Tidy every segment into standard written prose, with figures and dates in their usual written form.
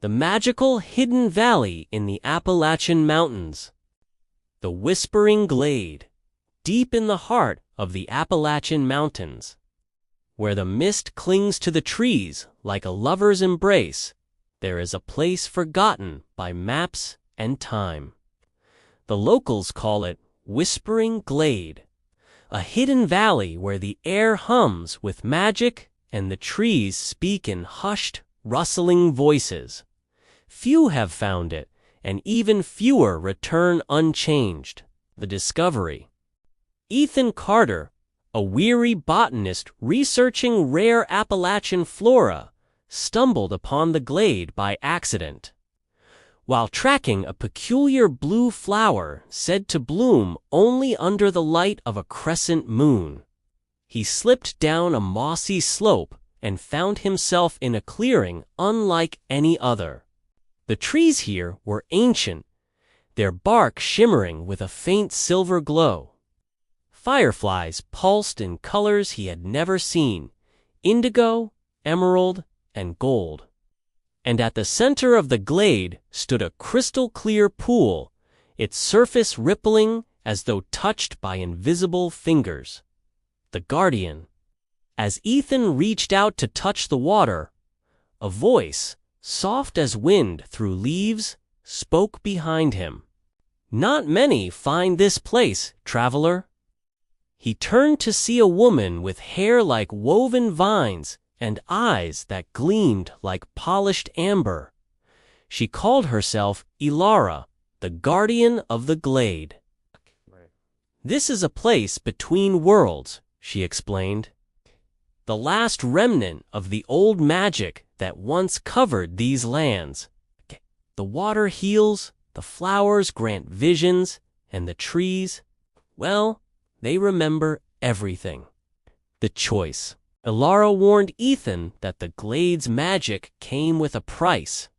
The magical hidden valley in the Appalachian Mountains. The whispering glade, deep in the heart of the Appalachian Mountains. Where the mist clings to the trees like a lover's embrace, there is a place forgotten by maps and time. The locals call it Whispering Glade, a hidden valley where the air hums with magic and the trees speak in hushed, rustling voices. Few have found it, and even fewer return unchanged. The discovery. Ethan Carter, a weary botanist researching rare Appalachian flora, stumbled upon the glade by accident. While tracking a peculiar blue flower said to bloom only under the light of a crescent moon, he slipped down a mossy slope and found himself in a clearing unlike any other. The trees here were ancient, their bark shimmering with a faint silver glow. Fireflies pulsed in colors he had never seen, indigo, emerald, and gold. And at the center of the glade stood a crystal-clear pool, its surface rippling as though touched by invisible fingers. The guardian. As Ethan reached out to touch the water, a voice, soft as wind through leaves, spoke behind him. "Not many find this place, traveler." He turned to see a woman with hair like woven vines and eyes that gleamed like polished amber. She called herself Ilara, the guardian of the glade. "This is a place between worlds," she explained. "The last remnant of the old magic that once covered these lands. The water heals, the flowers grant visions, and the trees, well, they remember everything." The choice. Ilara warned Ethan that the glade's magic came with a price.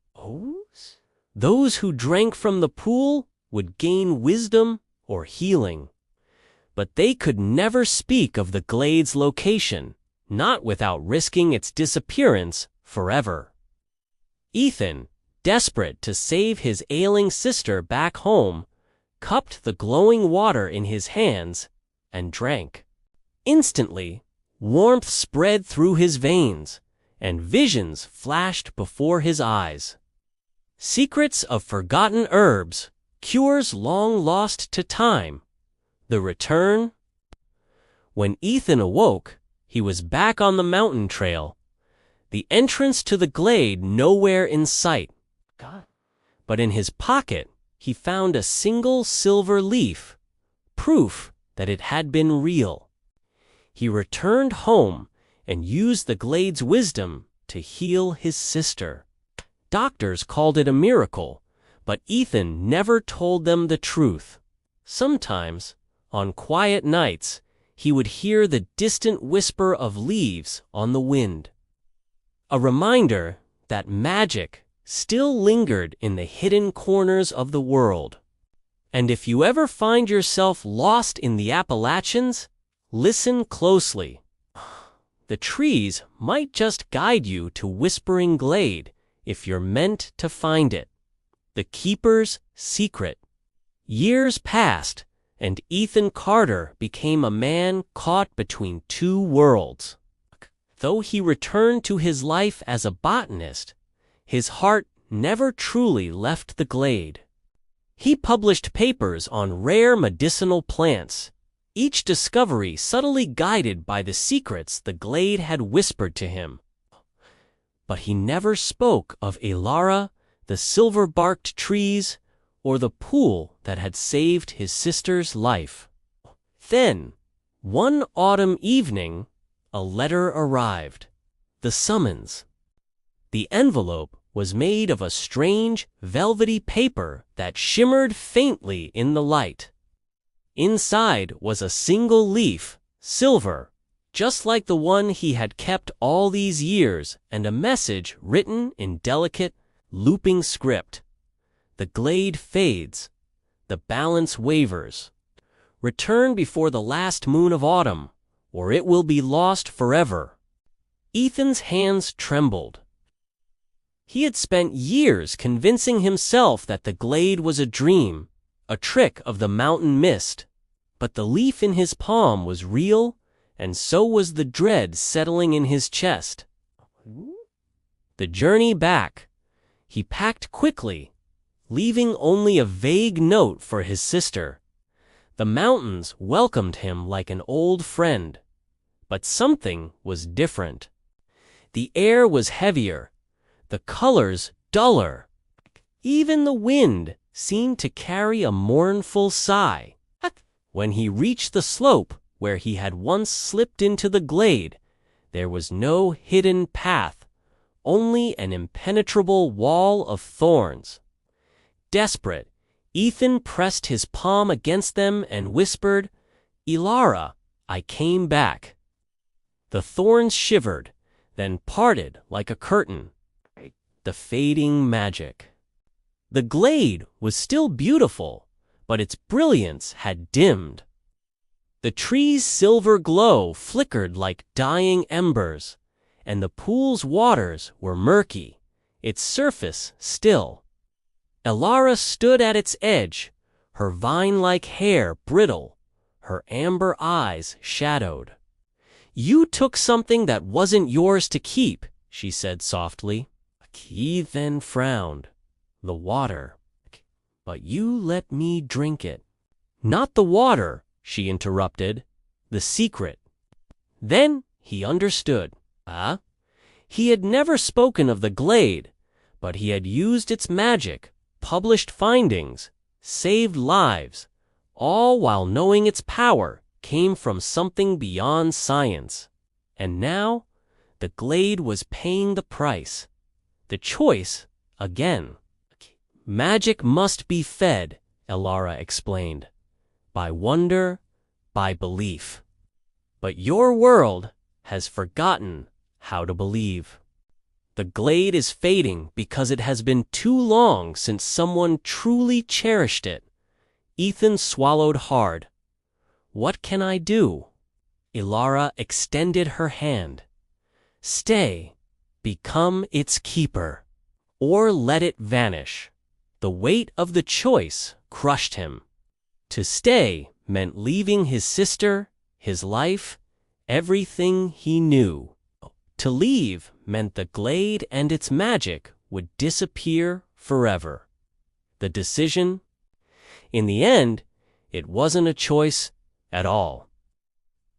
Those who drank from the pool would gain wisdom or healing. But they could never speak of the glade's location, not without risking its disappearance forever. Ethan, desperate to save his ailing sister back home, cupped the glowing water in his hands and drank. Instantly, warmth spread through his veins, and visions flashed before his eyes. Secrets of forgotten herbs, cures long lost to time, the return. When Ethan awoke, he was back on the mountain trail, the entrance to the glade nowhere in sight. But in his pocket, he found a single silver leaf, proof that it had been real. He returned home and used the glade's wisdom to heal his sister. Doctors called it a miracle, but Ethan never told them the truth. Sometimes, on quiet nights, he would hear the distant whisper of leaves on the wind. A reminder that magic still lingered in the hidden corners of the world. And if you ever find yourself lost in the Appalachians, listen closely. The trees might just guide you to Whispering Glade if you're meant to find it. The Keeper's Secret. Years passed, and Ethan Carter became a man caught between two worlds. Though he returned to his life as a botanist, his heart never truly left the glade. He published papers on rare medicinal plants, each discovery subtly guided by the secrets the glade had whispered to him. But he never spoke of Ilara, the silver-barked trees, or the pool that had saved his sister's life. Then, one autumn evening, a letter arrived. The summons. The envelope was made of a strange, velvety paper that shimmered faintly in the light. Inside was a single leaf, silver, just like the one he had kept all these years, and a message written in delicate, looping script. The glade fades. The balance wavers. Return before the last moon of autumn, or it will be lost forever. Ethan's hands trembled. He had spent years convincing himself that the glade was a dream, a trick of the mountain mist. But the leaf in his palm was real, and so was the dread settling in his chest. The journey back. He packed quickly, leaving only a vague note for his sister. The mountains welcomed him like an old friend. But something was different. The air was heavier, the colors duller. Even the wind seemed to carry a mournful sigh. When he reached the slope where he had once slipped into the glade, there was no hidden path, only an impenetrable wall of thorns. Desperate, Ethan pressed his palm against them and whispered, "Ilara, I came back." The thorns shivered, then parted like a curtain. The fading magic. The glade was still beautiful, but its brilliance had dimmed. The trees' silver glow flickered like dying embers, and the pool's waters were murky, its surface still. Ilara stood at its edge, her vine-like hair brittle, her amber eyes shadowed. "You took something that wasn't yours to keep," she said softly. He then frowned. "The water. But you let me drink it." "Not the water," she interrupted. "The secret." Then he understood. He had never spoken of the glade, but he had used its magic, published findings, saved lives, all while knowing its power came from something beyond science. And now, the glade was paying the price. The choice, again. "Magic must be fed," Ilara explained. "By wonder, by belief. But your world has forgotten how to believe. The glade is fading because it has been too long since someone truly cherished it." Ethan swallowed hard. "What can I do?" Ilara extended her hand. "Stay, become its keeper, or let it vanish." The weight of the choice crushed him. To stay meant leaving his sister, his life, everything he knew. To leave meant the glade and its magic would disappear forever. The decision? In the end, it wasn't a choice at all.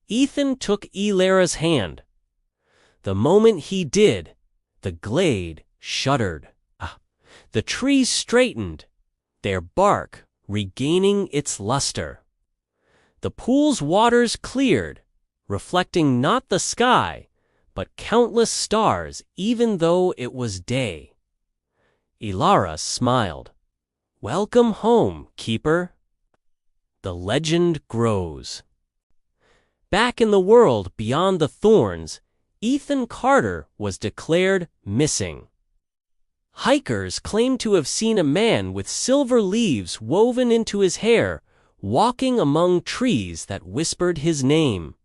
Ethan took Ilara's hand. The moment he did, the glade shuddered. The trees straightened, their bark regaining its luster. The pool's waters cleared, reflecting not the sky, but countless stars even though it was day. Ilara smiled. "Welcome home, keeper." The legend grows. Back in the world beyond the thorns, Ethan Carter was declared missing. Hikers claimed to have seen a man with silver leaves woven into his hair, walking among trees that whispered his name.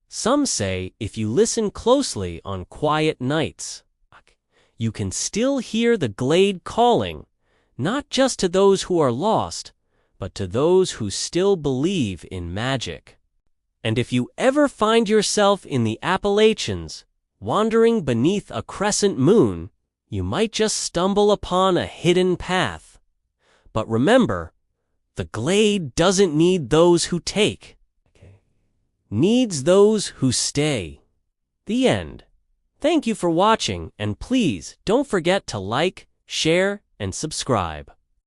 Some say if you listen closely on quiet nights, you can still hear the glade calling, not just to those who are lost, but to those who still believe in magic. And if you ever find yourself in the Appalachians, wandering beneath a crescent moon, you might just stumble upon a hidden path. But remember, the glade doesn't need those who take. Needs those who stay. The end. Thank you for watching, and please don't forget to like, share, and subscribe.